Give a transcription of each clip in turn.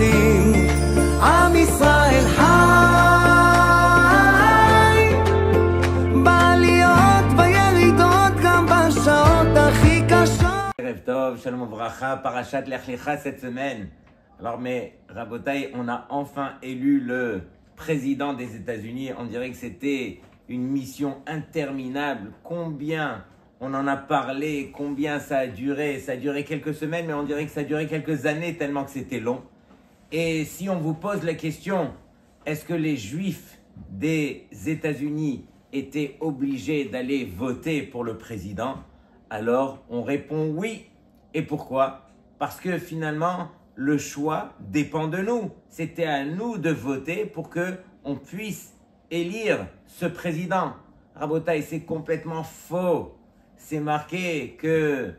גדולים, עם ישראל חי, בעליות בירידות גם בשעות הכי קשות. ערב טוב, shalom uvracha, parashat Lech Lecha cette semaine. Alors mais Rabotai, on a enfin élu le président des États-Unis. On dirait que c'était une mission interminable. Combien on en a parlé, combien ça a duré. Ça a duré quelques semaines, mais on dirait que ça a duré quelques années tellement que c'était long. Et si on vous pose la question, est-ce que les Juifs des États-Unis étaient obligés d'aller voter pour le président? Alors on répond oui. Et pourquoi? Parce que finalement, le choix dépend de nous. C'était à nous de voter pour qu'on puisse élire ce président. Rabotai, c'est complètement faux. C'est marqué que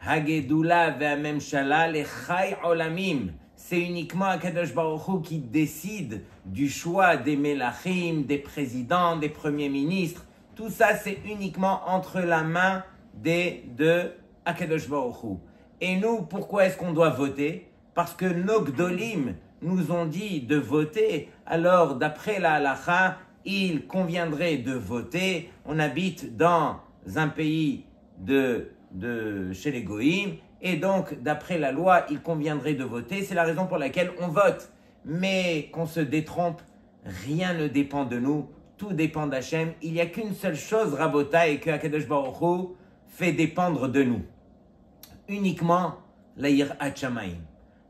Hagedula ve'amemshala lechai olamim. C'est uniquement Akadosh Baruch Hu qui décide du choix des melachim, des présidents, des premiers ministres. Tout ça, c'est uniquement entre la main de Akadosh Baruch Hu. Et nous, pourquoi est-ce qu'on doit voter? Parce que nos Gdolim nous ont dit de voter. Alors, d'après la halacha, il conviendrait de voter. On habite dans un pays chez les Goïm. Et donc, d'après la loi, il conviendrait de voter. C'est la raison pour laquelle on vote. Mais qu'on se détrompe, rien ne dépend de nous. Tout dépend d'Hachem. Il n'y a qu'une seule chose, Rabotai, que Akadosh Baruch Hu fait dépendre de nous. Uniquement la yirat shamayim.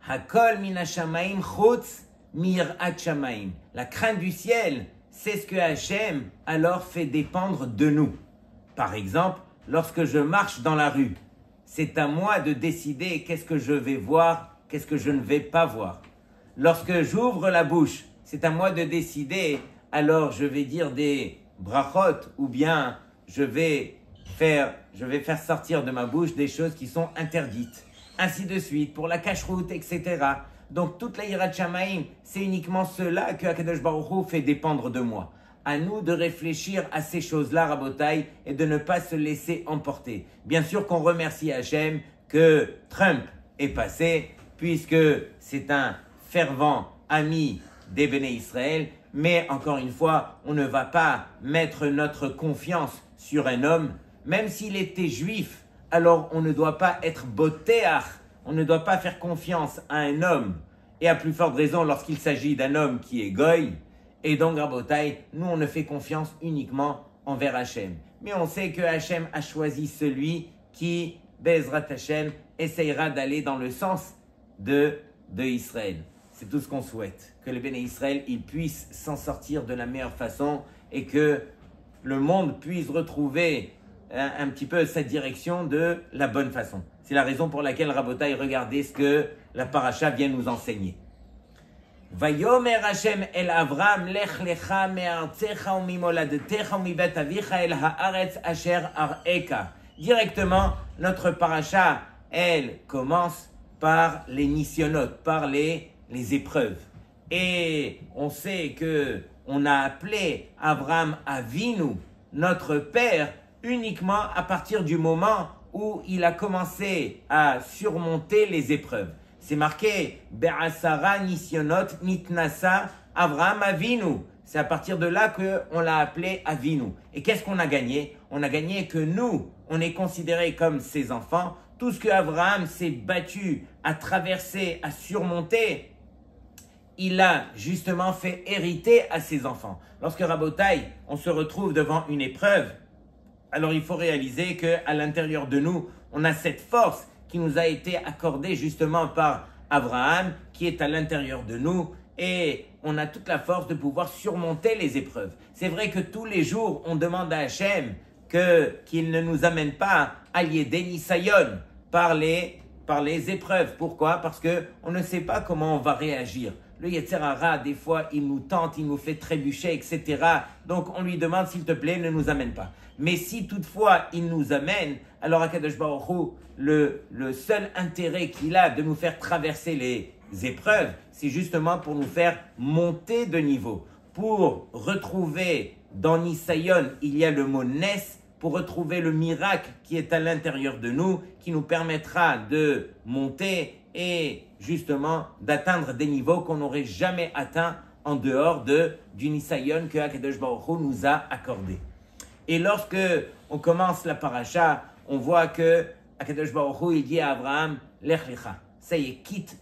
Hakol min hashamayim chutz miyirat shamayim. La crainte du ciel, c'est ce que Hachem alors fait dépendre de nous. Par exemple, lorsque je marche dans la rue, c'est à moi de décider qu'est-ce que je vais voir, qu'est-ce que je ne vais pas voir. Lorsque j'ouvre la bouche, c'est à moi de décider, alors je vais dire des brachot ou bien je vais faire sortir de ma bouche des choses qui sont interdites. Ainsi de suite, pour la cacheroute, etc. Donc toute la yirat shamayim, c'est uniquement cela que Akadosh Baruch Hu fait dépendre de moi. À nous de réfléchir à ces choses-là, Rabotai, et de ne pas se laisser emporter. Bien sûr qu'on remercie Hachem que Trump est passé, puisque c'est un fervent ami des Béné Israël, mais encore une fois, on ne va pas mettre notre confiance sur un homme, même s'il était juif, alors on ne doit pas être botéach, on ne doit pas faire confiance à un homme, et à plus forte raison lorsqu'il s'agit d'un homme qui est goy. Et donc, Rabotai, nous on ne fait confiance uniquement envers Hachem. Mais on sait que Hachem a choisi celui qui, Bezrat Hachem, essayera d'aller dans le sens de Israël. C'est tout ce qu'on souhaite, que le Béné Israël il puisse s'en sortir de la meilleure façon et que le monde puisse retrouver un petit peu sa direction de la bonne façon. C'est la raison pour laquelle, Rabotai, regardez ce que la paracha vient nous enseigner. Vayomer Hashem el Avram lech lecha me'artzecha u'mimoladetecha u'mibet avicha el haaretz asher ar'eka. Directement, notre paracha, elle commence par les nisyonotes, par les épreuves. Et on sait que on a appelé Avram Avinu, notre père, uniquement à partir du moment où il a commencé à surmonter les épreuves. C'est marqué Be'asara nisyonot nitnasa Avraham Avinu. C'est à partir de là qu'on l'a appelé Avinu. Et qu'est-ce qu'on a gagné? On a gagné que nous, on est considérés comme ses enfants. Tout ce que Avraham s'est battu à traverser, à surmonter, il a justement fait hériter à ses enfants. Lorsque Rabotai, on se retrouve devant une épreuve, alors il faut réaliser qu'à l'intérieur de nous, on a cette force qui nous a été accordée justement par Abraham, qui est à l'intérieur de nous, et on a toute la force de pouvoir surmonter les épreuves. C'est vrai que tous les jours, on demande à Hachem qu'il ne nous amène pas à Yédé Nisayon par les épreuves. Pourquoi? Parce qu'on ne sait pas comment on va réagir. Le Yetzer Hara, des fois, il nous tente, il nous fait trébucher, etc. Donc, on lui demande, s'il te plaît, ne nous amène pas. Mais si toutefois, il nous amène, alors Akadosh Baruch Hu, le seul intérêt qu'il a de nous faire traverser les épreuves, c'est justement pour nous faire monter de niveau. Pour retrouver dans Nisayon, il y a le mot Nes, pour retrouver le miracle qui est à l'intérieur de nous, qui nous permettra de monter et justement d'atteindre des niveaux qu'on n'aurait jamais atteints en dehors du Nisayon que Akadosh Baruch Hu nous a accordé. Et lorsque on commence la paracha, on voit que Akadosh Baruch Hu, il dit à Abraham, Lech lecha, ça y est, quitte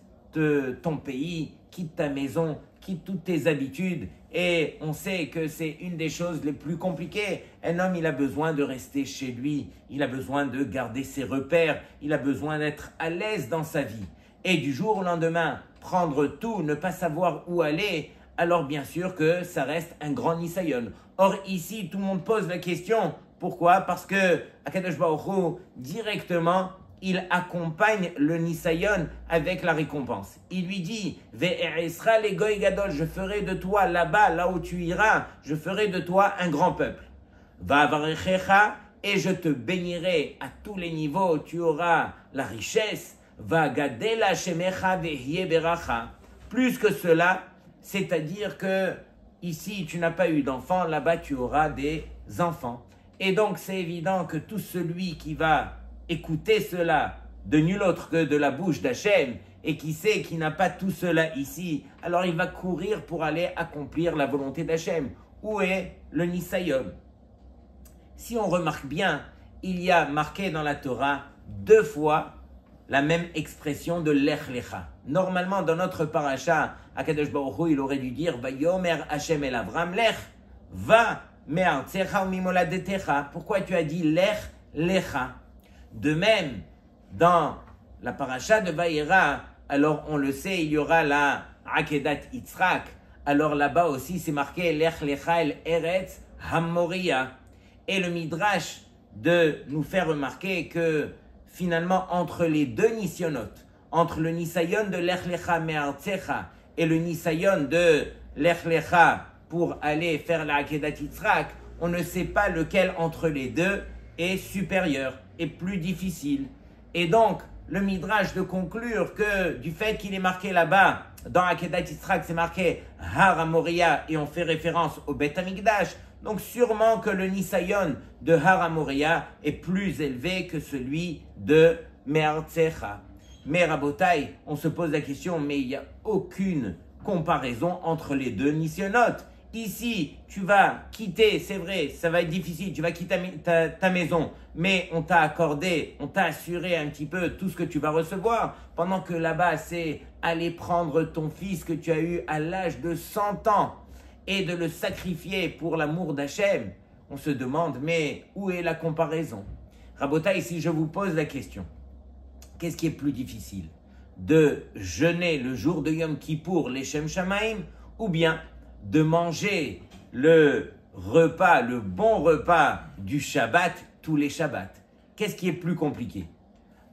ton pays, quitte ta maison, quitte toutes tes habitudes. Et on sait que c'est une des choses les plus compliquées. Un homme, il a besoin de rester chez lui, il a besoin de garder ses repères, il a besoin d'être à l'aise dans sa vie. Et du jour au lendemain, prendre tout, ne pas savoir où aller, alors bien sûr que ça reste un grand nisayon. Or ici, tout le monde pose la question, pourquoi? Parce que Akadosh Baruch Hu, directement, il accompagne le nisayon avec la récompense. Il lui dit, Ve'eresra le goy gadol, je ferai de toi là-bas, là où tu iras, je ferai de toi un grand peuple. Va'avarechecha, et je te bénirai à tous les niveaux, tu auras la richesse. Va'gadela shemecha ve'hye beracha. Plus que cela, c'est-à-dire que ici tu n'as pas eu d'enfants, là-bas tu auras des enfants. Et donc c'est évident que tout celui qui va écouter cela de nul autre que de la bouche d'Hachem et qui sait qu'il n'a pas tout cela ici, alors il va courir pour aller accomplir la volonté d'Hachem. Où est le Nisayon? Si on remarque bien, il y a marqué dans la Torah 2 fois la même expression de Lech Lecha. Normalement, dans notre paracha, Akadosh Baruch Hu, il aurait dû dire Vayomer Hashem el Avram Lech, va me'artzecha u'mimoladetecha. Pourquoi tu as dit Lech Lecha? De même, dans la paracha de Vayera, alors on le sait, il y aura la Akedat Yitzhak. Alors là-bas aussi, c'est marqué Lech Lecha el Eretz Hamoria. Et le Midrash de nous faire remarquer que finalement, entre les 2 Nisyonot, entre le Nisayon de Lech Lecha me'artzecha et le Nisayon de Lech Lecha pour aller faire la Akedat Yitzhak, on ne sait pas lequel entre les 2 est supérieur, est plus difficile. Et donc, le Midrash de conclure que du fait qu'il est marqué là-bas, dans Akedat Yitzhak, c'est marqué Har HaMoria et on fait référence au Beth Amikdash, donc sûrement que le Nisayon de Har HaMoria est plus élevé que celui de Me'artzecha. Mais Rabotai, on se pose la question, mais il n'y a aucune comparaison entre les 2 Nisyonot. Ici, tu vas quitter, c'est vrai, ça va être difficile, tu vas quitter ta maison, mais on t'a accordé, on t'a assuré un petit peu tout ce que tu vas recevoir, pendant que là-bas, c'est aller prendre ton fils que tu as eu à l'âge de 100 ans et de le sacrifier pour l'amour d'Hachem. On se demande, mais où est la comparaison? Rabotai, si je vous pose la question, qu'est-ce qui est plus difficile? De jeûner le jour de Yom Kippour, les Shem Shamaim, ou bien de manger le repas, le bon repas du Shabbat, tous les Shabbats? Qu'est-ce qui est plus compliqué?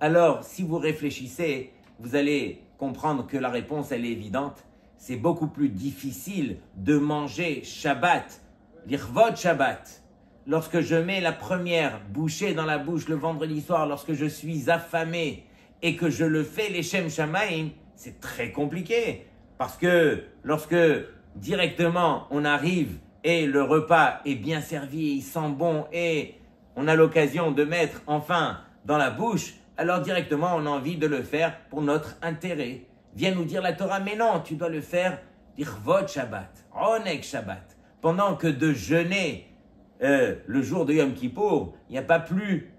Alors, si vous réfléchissez, vous allez comprendre que la réponse, elle est évidente. C'est beaucoup plus difficile de manger Shabbat, l'Irvot Shabbat. Lorsque je mets la première bouchée dans la bouche le vendredi soir, lorsque je suis affamé et que je le fais les Shem Shamaim, c'est très compliqué. Parce que lorsque directement on arrive et le repas est bien servi, il sent bon et on a l'occasion de mettre enfin dans la bouche, alors directement on a envie de le faire pour notre intérêt. Vient nous dire la Torah, mais non, tu dois le faire d'Irvot Shabbat, Oneg Shabbat. Pendant que de jeûner le jour de Yom Kippour, il n'y a pas plus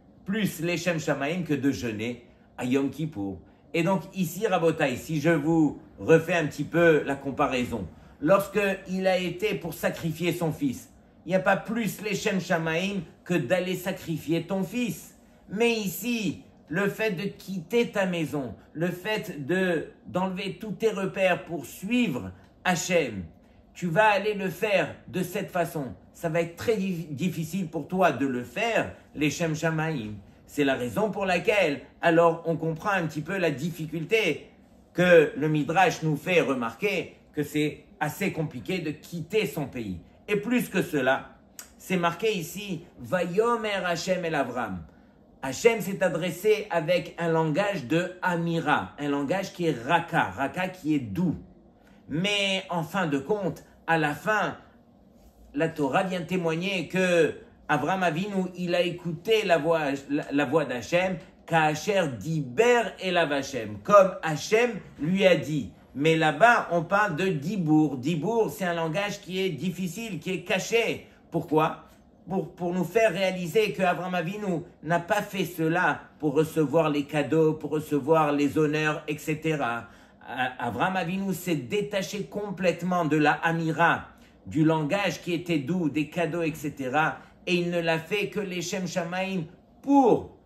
les Shem Shamaim que de jeûner à Yom Kippour. Et donc ici, Rabotai, si je vous refais un petit peu la comparaison, lorsqu'il a été pour sacrifier son fils, il n'y a pas plus les Shem Shamaim que d'aller sacrifier ton fils. Mais ici, le fait de quitter ta maison, le fait d'enlever tous tes repères pour suivre Hachem, tu vas aller le faire de cette façon. Ça va être très difficile pour toi de le faire, les Shem Shamaim. C'est la raison pour laquelle, alors, on comprend un petit peu la difficulté que le Midrash nous fait remarquer que c'est assez compliqué de quitter son pays. Et plus que cela, c'est marqué ici, Vayomer Hashem el Avram. Hachem s'est adressé avec un langage de Amira, un langage qui est Raka qui est doux. Mais en fin de compte, à la fin, la Torah vient témoigner que Avraham Avinu, il a écouté la voix d'Hachem, Kacher Diber Elav Hashem, comme Hashem lui a dit. Mais là-bas, on parle de Dibour. Dibour, c'est un langage qui est difficile, qui est caché. Pourquoi? Pour nous faire réaliser qu'Avraham Avinu n'a pas fait cela pour recevoir les cadeaux, pour recevoir les honneurs, etc. Avraham Avinu s'est détaché complètement de la Amira, du langage qui était doux, des cadeaux, etc. Et il ne l'a fait que les Shem Shamaim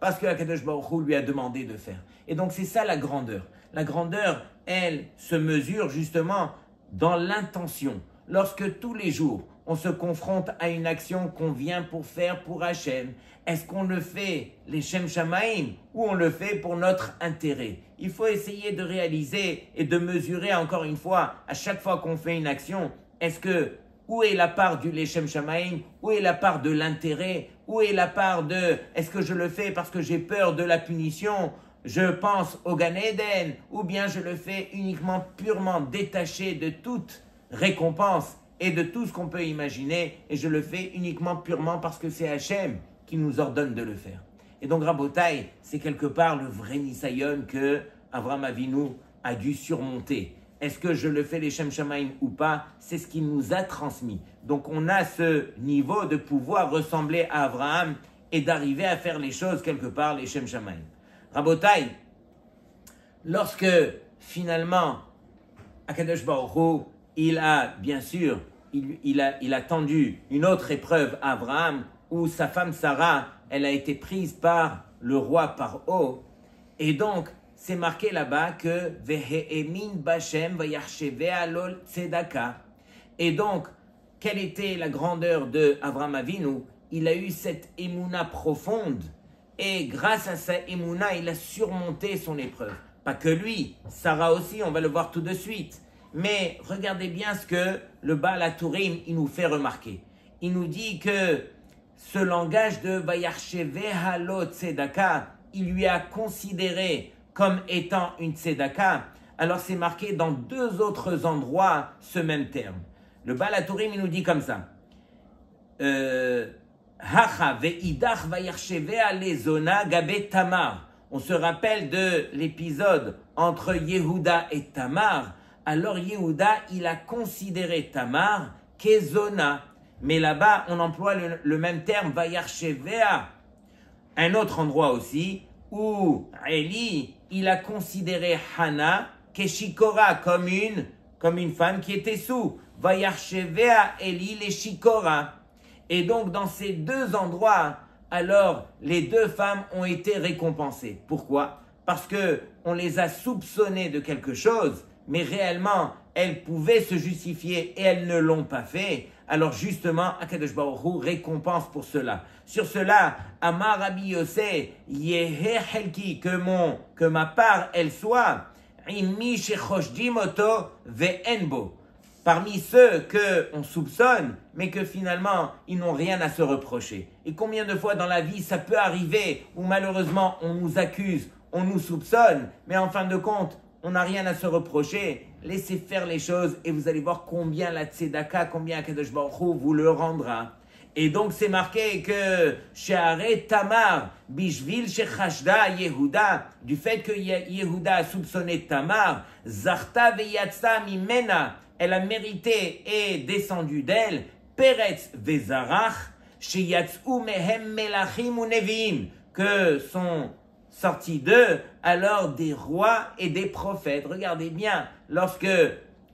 parce que Akadosh Baruch Hu lui a demandé de faire. Et donc c'est ça la grandeur. La grandeur, elle, se mesure justement dans l'intention. Lorsque tous les jours, on se confronte à une action qu'on vient pour faire pour Hachem, est-ce qu'on le fait les Shem Shamaim ou on le fait pour notre intérêt? Il faut essayer de réaliser et de mesurer encore une fois, à chaque fois qu'on fait une action, où est la part du Leshem Shamaim? Où est la part de l'intérêt? Où est la part de est-ce que je le fais parce que j'ai peur de la punition? Je pense au Gan Eden? Ou bien je le fais uniquement purement détaché de toute récompense et de tout ce qu'on peut imaginer et je le fais uniquement purement parce que c'est Hachem qui nous ordonne de le faire. Et donc Rabotai, c'est quelque part le vrai Nisayon que Avraham Avinu a dû surmonter. Est-ce que je le fais les Shem Shamaim ou pas? C'est ce qu'il nous a transmis. Donc on a ce niveau de pouvoir ressembler à Abraham et d'arriver à faire les choses quelque part les Shem Shamaim. Rabotai, lorsque finalement Akadosh Baruch Hu, il a bien sûr, il a tendu une autre épreuve à Abraham où sa femme Sarah, elle a été prise par le roi Paro et donc c'est marqué là-bas que Veheemin Bashem Vayarshevea Lol Tzedaka. Et donc, quelle était la grandeur de Avraham Avinu? Il a eu cette émouna profonde et grâce à sa émouna, il a surmonté son épreuve. Pas que lui, Sarah aussi, on va le voir tout de suite. Mais regardez bien ce que le Baal HaTurim, il nous fait remarquer. Il nous dit que ce langage de Vayarshevea Lol Tzedaka, il lui a considéré comme étant une tzedaka, alors c'est marqué dans deux autres endroits ce même terme. Le Baal HaTurim, il nous dit comme ça. Hacha ve'idach vayarshevea lezona gabe Tamar. On se rappelle de l'épisode entre Yehuda et Tamar. Alors Yehuda, il a considéré Tamar qu'ezona. Mais là-bas, on emploie le même terme, vayarshevea. Un autre endroit aussi, où Eli, il a considéré Hana Keshikora comme une femme qui était sous. Vayarshevea Eli les Shikora. Et donc dans ces deux endroits, alors les deux femmes ont été récompensées. Pourquoi? Parce que on les a soupçonnées de quelque chose, mais réellement elles pouvaient se justifier et elles ne l'ont pas fait. Alors justement, Akadosh Baruch Hu récompense pour cela. Sur cela, Amar Rabbi Yossé, Yehe Helki, que ma part elle soit, Imi Shechoshdim Oto Ve'enbo. Parmi ceux que on soupçonne, mais que finalement ils n'ont rien à se reprocher. Et combien de fois dans la vie ça peut arriver où malheureusement on nous accuse, on nous soupçonne, mais en fin de compte, on n'a rien à se reprocher. Laissez faire les choses et vous allez voir combien la tzedaka, combien Akadosh Baruch Hu vous le rendra. Et donc c'est marqué que She'are Tamar, Bishvil Shechashda Yehuda, du fait que Yehuda a soupçonné Tamar, Zarta Veyatsa Mimena, elle a mérité et descendu d'elle, Peretz Vezarach, Sheyatsu Mehem Melachim Uneviim, que sont sortis d'eux alors des rois et des prophètes. Regardez bien, lorsque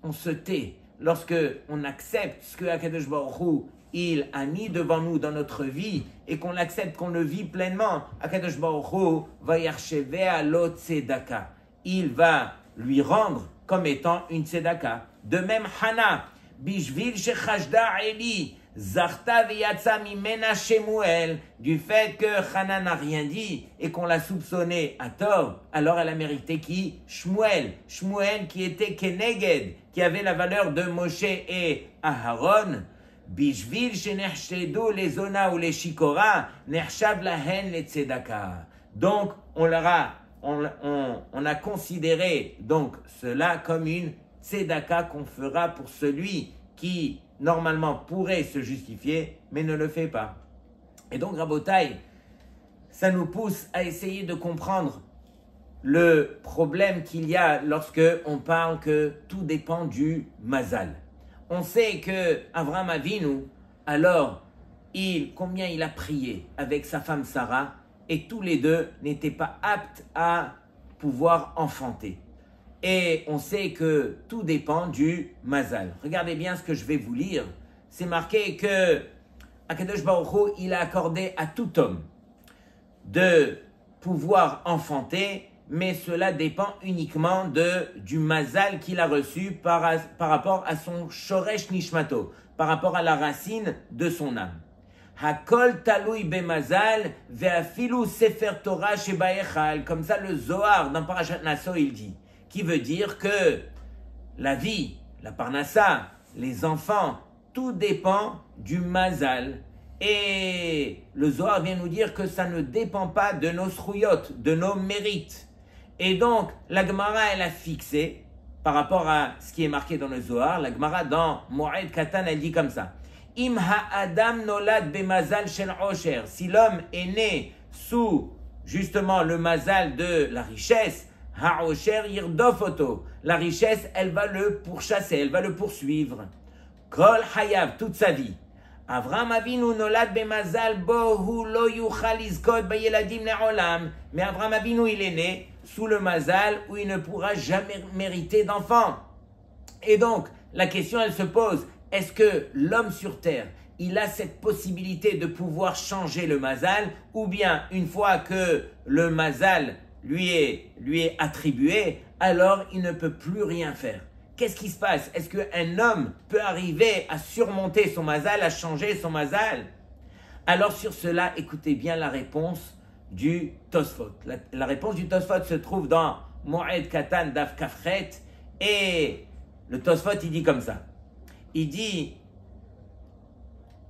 on se tait, lorsque on accepte ce que Akadosh Baruch Hu, il a mis devant nous dans notre vie et qu'on l'accepte, qu'on le vit pleinement, Akadosh Baruch Hu va yarshevea lo tzedaka. Il va lui rendre comme étant une tzedaka. De même, Hana, bishvil shechashda Eli, Zarta veyatsa mimena Shemuel, du fait que Hana n'a rien dit et qu'on l'a soupçonné à tort, alors elle a mérité qui? Shmuel. Shmuel qui était Keneged, qui avait la valeur de Moshe et Aharon. Bishvil shenechshedu les zona ou les shikora, nechshav lahen les tzedaka. Donc, on a considéré donc cela comme une tzedaka qu'on fera pour celui qui normalement pourrait se justifier, mais ne le fait pas. Et donc, Rabotai, ça nous pousse à essayer de comprendre le problème qu'il y a lorsque on parle que tout dépend du mazal. On sait que Avraham Avinu, alors, combien il a prié avec sa femme Sarah, et tous les deux n'étaient pas aptes à pouvoir enfanter. Et on sait que tout dépend du mazal. Regardez bien ce que je vais vous lire. C'est marqué que Akadosh Baruch Hu, il a accordé à tout homme de pouvoir enfanter, mais cela dépend uniquement du mazal qu'il a reçu par rapport à son shoresh nishmato, par rapport à la racine de son âme. Hakol talui bemazal ve'afilu sefer Torah shebaechal. Comme ça, le Zohar dans Parashat Naso, il dit, qui veut dire que la vie, la parnassa, les enfants, tout dépend du mazal. Et le Zohar vient nous dire que ça ne dépend pas de nos srouyot, de nos mérites. Et donc, la Gemara, elle a fixé, par rapport à ce qui est marqué dans le Zohar, la Gemara dans Moed Katan, elle dit comme ça. Im ha'adam nolad bemazal shel osher. Si l'homme est né sous, justement, le mazal de la richesse, ha'osher yirdof oto. La richesse, elle va le pourchasser, elle va le poursuivre. Kol hayav, toute sa vie. Avraham Avinu nolad bemazal bo hu lo yuchal lizkot bayeladim le'olam. Mais Avraham Avinu, il est né sous le mazal où il ne pourra jamais mériter d'enfant. Et donc, la question, elle se pose, est-ce que l'homme sur terre, il a cette possibilité de pouvoir changer le mazal, ou bien une fois que le mazal lui est attribué, alors il ne peut plus rien faire? Qu'est-ce qui se passe? Est-ce qu'un homme peut arriver à surmonter son mazal, à changer son mazal? Alors sur cela, écoutez bien la réponse du Tosfot. La réponse du Tosfot se trouve dans Moed Katan Daf Kafret, et le Tosfot, il dit comme ça. Il dit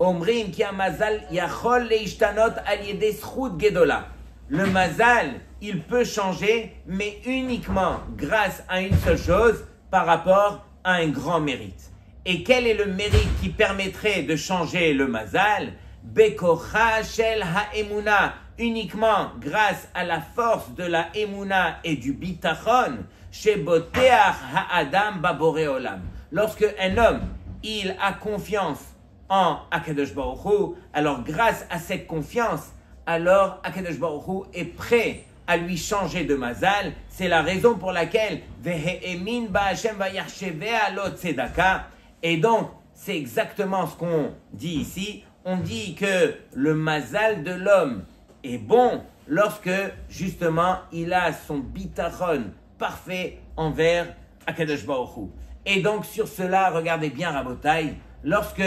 Omrim ki mazal yachol leishtanot al yedei zchut gedola. Le mazal, il peut changer, mais uniquement grâce à une seule chose, par rapport à un grand mérite. Et quel est le mérite qui permettrait de changer le mazal? Bekocha shel ha'emuna, uniquement grâce à la force de la emuna et du bitachon, sheboteach ha'adam babore olam. Lorsque un homme, il a confiance en Akadosh Baruch Hu, alors grâce à cette confiance, alors Akadosh Baruch Hu est prêt à lui changer de mazal. C'est la raison pour laquelle Vehe'emin ba'Hashem vayachsheveh alot tzedaka. Et donc, c'est exactement ce qu'on dit ici. On dit que le mazal de l'homme est bon lorsque, justement, il a son bitachon parfait envers Akadosh Baruch Hu. Et donc, sur cela, regardez bien, Rabotai, lorsque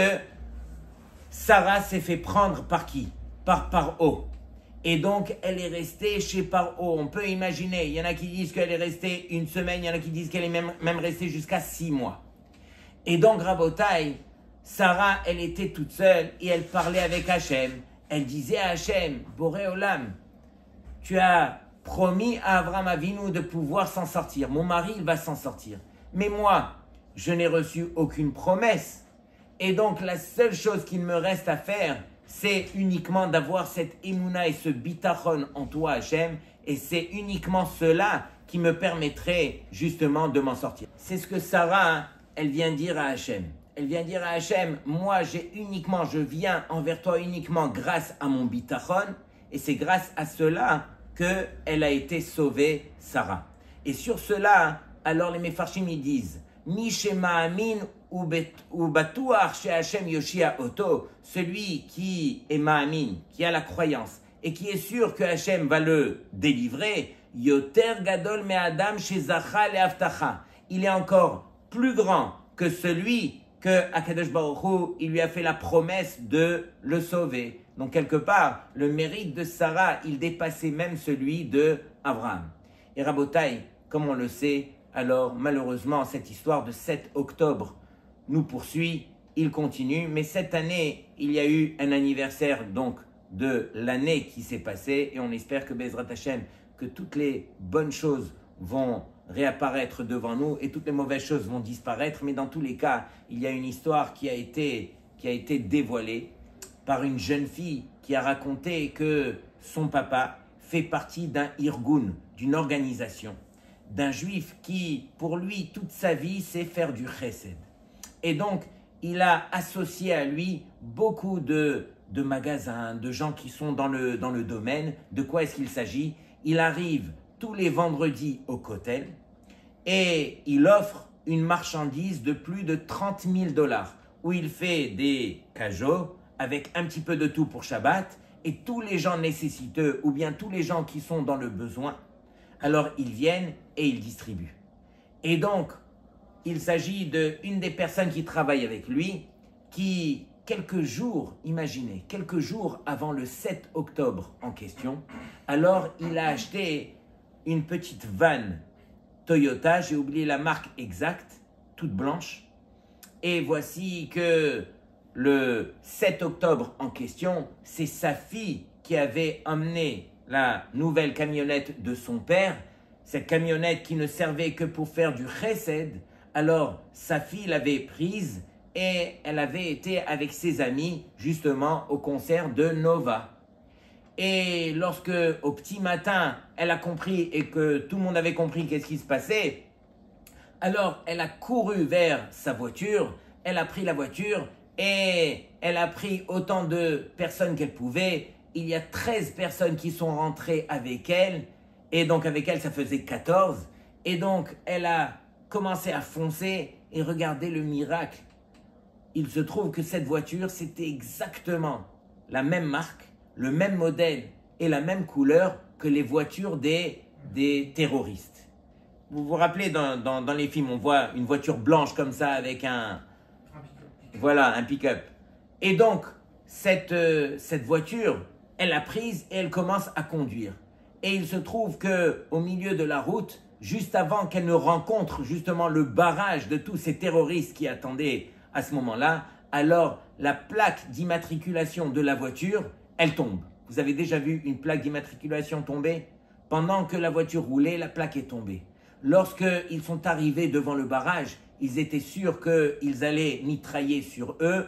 Sarah s'est fait prendre par qui? Par Paro. Et donc, elle est restée chez Paro. On peut imaginer, il y en a qui disent qu'elle est restée une semaine, il y en a qui disent qu'elle est même restée jusqu'à 6 mois. Et donc, Rabotai, Sarah, elle était toute seule et elle parlait avec Hachem. Elle disait à Hachem, Boré Olam, tu as promis à Avraham Avinu de pouvoir s'en sortir. Mon mari, il va s'en sortir. Mais moi, je n'ai reçu aucune promesse. Et donc, la seule chose qu'il me reste à faire, c'est uniquement d'avoir cette émouna et ce bitachon en toi, Hachem. Et c'est uniquement cela qui me permettrait justement de m'en sortir. C'est ce que Sarah, elle vient dire à Hachem. Elle vient dire à Hachem, moi, je viens envers toi uniquement grâce à mon bitachon. Et c'est grâce à cela qu'elle a été sauvée, Sarah. Et sur cela, alors les Mefarshim, ils disent, Mi shema amin ou batuach she Hashem yoshia oto, celui qui est ma'amin, qui a la croyance, et qui est sûr que Hashem va le délivrer, yoter gadol me adam she zacha le avtacha. Il est encore plus grand que celui que Akadosh Baruch Hu, il lui a fait la promesse de le sauver. Donc quelque part, le mérite de Sarah, il dépassait même celui de Abraham. Et Rabotai, comme on le sait, alors malheureusement, cette histoire de 7 octobre nous poursuit, il continue. Mais cette année, il y a eu un anniversaire donc de l'année qui s'est passée. Et on espère que Bezrat Hashem, que toutes les bonnes choses vont réapparaître devant nous et toutes les mauvaises choses vont disparaître. Mais dans tous les cas, il y a une histoire qui a été dévoilée par une jeune fille qui a raconté que son papa fait partie d'un irgun, d'une organisation, d'un juif qui, pour lui, toute sa vie, c'est faire du chesed. Et donc, il a associé à lui beaucoup de magasins, de gens qui sont dans le domaine. De quoi est-ce qu'il s'agit? Il arrive tous les vendredis au Kotel et il offre une marchandise de plus de 30 000 $, où il fait des cajots avec un petit peu de tout pour Shabbat, et tous les gens nécessiteux, ou bien tous les gens qui sont dans le besoin, alors ils viennent et ils distribuent. Et donc, il s'agit d'une des personnes qui travaille avec lui, qui, quelques jours, imaginez, quelques jours avant le 7 octobre en question, alors il a acheté une petite vanne Toyota, j'ai oublié la marque exacte, toute blanche, et voici que le 7 octobre en question, c'est sa fille qui avait emmené la nouvelle camionnette de son père, cette camionnette qui ne servait que pour faire du chesed. Alors sa fille l'avait prise et elle avait été avec ses amis justement au concert de Nova. Et lorsque au petit matin elle a compris et que tout le monde avait compris qu'est-ce qui se passait, alors elle a couru vers sa voiture, elle a pris la voiture et elle a pris autant de personnes qu'elle pouvait. Il y a 13 personnes qui sont rentrées avec elle, et donc avec elle ça faisait 14, et donc elle a commencé à foncer, et regardez le miracle. Il se trouve que cette voiture, c'était exactement la même marque, le même modèle et la même couleur que les voitures des terroristes. Vous vous rappelez, dans les films, on voit une voiture blanche comme ça avec un pick-up. Et donc, cette voiture, elle l'a prise et elle commence à conduire. Et il se trouve qu'au milieu de la route, juste avant qu'elle ne rencontre justement le barrage de tous ces terroristes qui attendaient à ce moment-là, alors la plaque d'immatriculation de la voiture, elle tombe. Vous avez déjà vu une plaque d'immatriculation tomber? Pendant que la voiture roulait, la plaque est tombée. Lorsqu'ils sont arrivés devant le barrage, ils étaient sûrs qu'ils allaient mitrailler sur eux.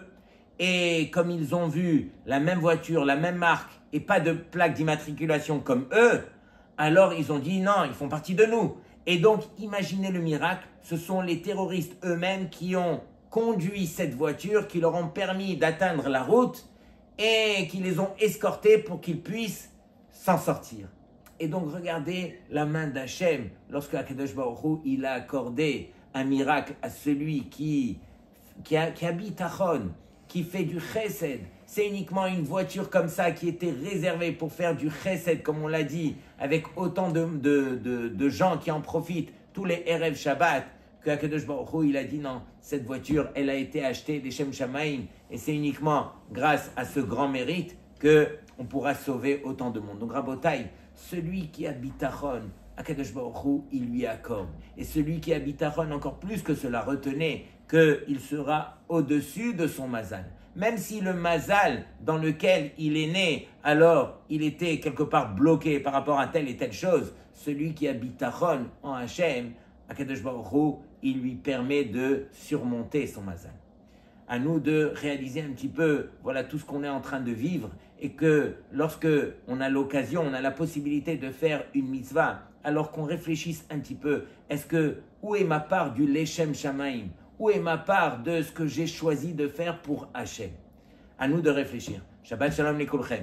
Et comme ils ont vu la même voiture, la même marque et pas de plaque d'immatriculation comme eux, alors ils ont dit non, ils font partie de nous. Et donc, imaginez le miracle, ce sont les terroristes eux-mêmes qui ont conduit cette voiture, qui leur ont permis d'atteindre la route et qui les ont escortés pour qu'ils puissent s'en sortir. Et donc, regardez la main d'Hachem lorsque Akadosh Baruch Hu, il a accordé un miracle à celui qui habite à Chon, qui fait du chesed. C'est uniquement une voiture comme ça qui était réservée pour faire du chesed, comme on l'a dit, avec autant de gens qui en profitent tous les Erev Shabbat, que Akadosh Baruch Hu, il a dit non, cette voiture, elle a été achetée des Shem Shamaim, et c'est uniquement grâce à ce grand mérite qu'on pourra sauver autant de monde. Donc Rabotai, celui qui habite à Chon, Akadosh Baruch Hu, il lui accorde. Et celui qui habite à Chon, encore plus que cela, retenez qu'il sera au-dessus de son mazal. Même si le mazal dans lequel il est né, alors il était quelque part bloqué par rapport à telle et telle chose, celui qui habite à Chon en Hachem, Akadosh Baruch Hu, il lui permet de surmonter son mazal. À nous de réaliser un petit peu, voilà tout ce qu'on est en train de vivre, et que lorsque on a l'occasion, on a la possibilité de faire une mitzvah, alors qu'on réfléchisse un petit peu, où est ma part du Leshem Shamaim? Où est ma part de ce que j'ai choisi de faire pour Hachem? À nous de réfléchir. Shabbat Shalom Lekulchem.